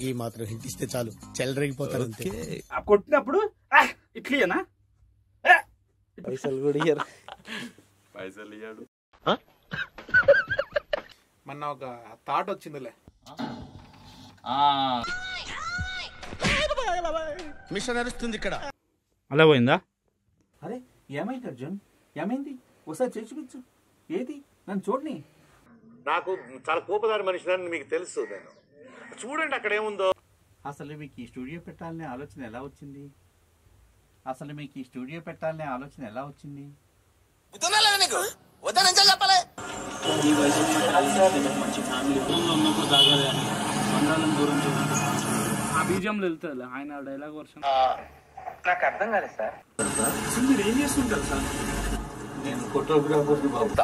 ఈ మాత్రం హింట్ ఇస్తే చాలు చెల్లరగిపోతారు అంతే. కొట్టినప్పుడు ఇట్లీయనా పైసలు కూడా ఇయ్యరు. పైసలు ఇయ్యాడు. మొన్న ఒక థాట్ వచ్చిందిలే. మిషన్ నడుస్తుంది ఇక్కడ. అలా పోయిందా? అరే ఏమైంది అర్జున్? ఏమైంది? ఒకసారి చేసి చూపించు. ఏది? నన్ను చూడని. నాకు చాలా కోపదారి మనిషిని మీకు తెలుసు. నేను చూడండి అక్కడ ఏముందో. అసలు మీకు ఈ స్టూడియో పెట్టాలనే ఆలోచన ఎలా వచ్చింది? అసలు మీకు ఈ స్టూడియో పెట్టాలనే ఆలోచన ఎలా వచ్చింది? ఈ వయసు మంచి ఫ్యామిలీ ఉన్నప్పుడు తాగాలి అని బంధాలను దూరం చేయాలి. ఆ బీజంలో వెళ్తుంది ఆయన డైలాగ్ వర్షన్. నాకు అర్థం కాలేదు సార్. మీరు ఏం చేస్తుంటారు సార్? నేను ఫోటోగ్రాఫర్ బాబు.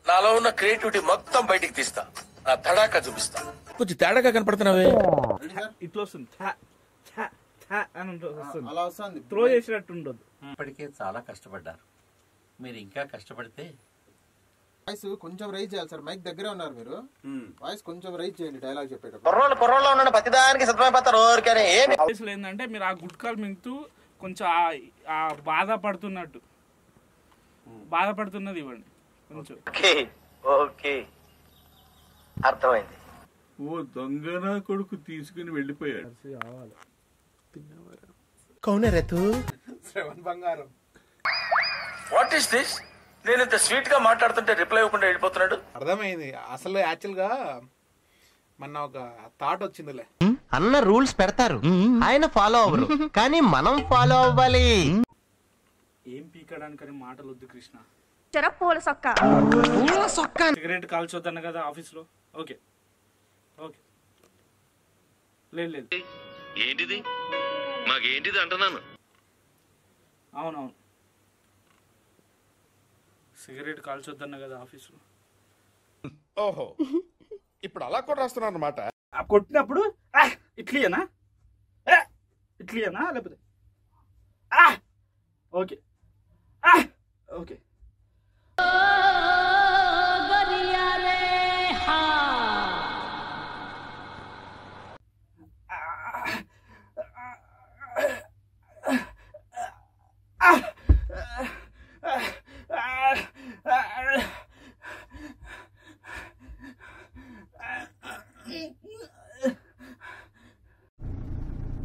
నాలో ఉన్న క్రియేటివిటీ మొత్తం బయటికి తీస్తా. నా తడాకా చూపిస్తా. కొంచెం తేడాగా కనపడుతున్నావే. ఇట్లా వస్తుంది అని వస్తుంది. అలా వస్తుంది. త్రో చేసినట్టు ఉండదు. ఇప్పటికే చాలా కష్టపడ్డారు. మీరు ఇంకా కష్టపడితే వాయిస్ కొంచెం రైజ్ చేయాలి సార్. మైక్ దగ్గరే ఉన్నారు మీరు. వాయిస్ కొంచెం రైజ్ చేయండి డైలాగ్ చెప్పేటప్పుడు. కుర్రోళ్ళు ఉన్న ప్రతిదానికి సిద్ధమైపోతారు. వయసులో ఏంటంటే మీరు ఆ గుట్కాలు మింగుతూ కొంచెం ఆ బాధపడుతున్నది ఇవ్వండి కొంచెం. ఓకే అర్థమైంది. ఓ దొంగన కొడుకు తీసుకుని వెళ్ళిపోయాడు. శ్రవణ్ బంగారం. What is this? నేను ఇంత స్వీట్ గా మాట్లాడుతుంటే రిప్లై ఇవ్వకుండా వెళ్ళిపోతున్నాడు. అర్థమైంది. అసలు యాక్చువల్ గా మొన్న ఒక థాట్ వచ్చిందిలే. అన్న రూల్స్ పెడతారు, ఆయన ఫాలో అవ్వరు, కానీ మనం ఫాలో అవ్వాలి. ఏం పీకడానికని మాటలు వద్దు కృష్ణ. పూల సొక్క సిగరెట్ కాల్చొద్దన్న కదా ఆఫీస్ లో. ఓకే ఓకే లేదు ఏంటిది? మాకేంటిది అంటున్నాను. అవునవును సిగరెట్ కాల్చొద్దన్న కదా ఆఫీస్ లో. ఓహో, ఇప్పుడు అలా కూడా రాస్తున్నారు అన్నమాట. కొట్టినప్పుడు ఇట్లీయనా లేకపోతే ఓకే ఓకే.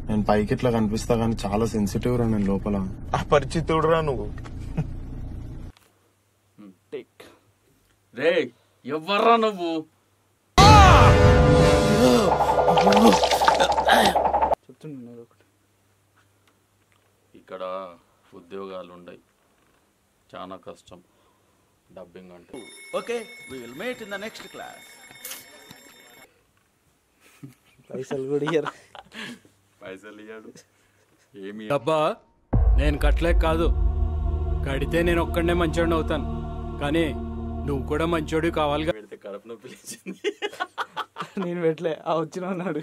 నేను పైకి ఇట్లా కనిపిస్తా కానీ చాలా సెన్సిటివ్ రా నేను లోపల. అపరిచితుడు రా నువ్వు. రే ఎవర్రా నువ్వు? చెప్తున్నాను ఒకటి. ఇక్కడ ఉద్యోగాలు ఉండయి, చాలా కష్టం డబ్బింగ్ అంటే. Okay we will meet in the next class. పైసలు కూడా ఇయ్యరు. పైసలు ఇయ్యాడు. ఏమి డబ్బా నేను కట్టలేక కాదు, కడితే నేను ఒక్కడనే మంచోడిని అవుతాను, కానీ నువ్వు కూడా మంచోడు కావాలిగా. పెడితే కడుపు నొప్పి లేచింది. నేను పెట్టలే, వచ్చిన ఉన్నాడు.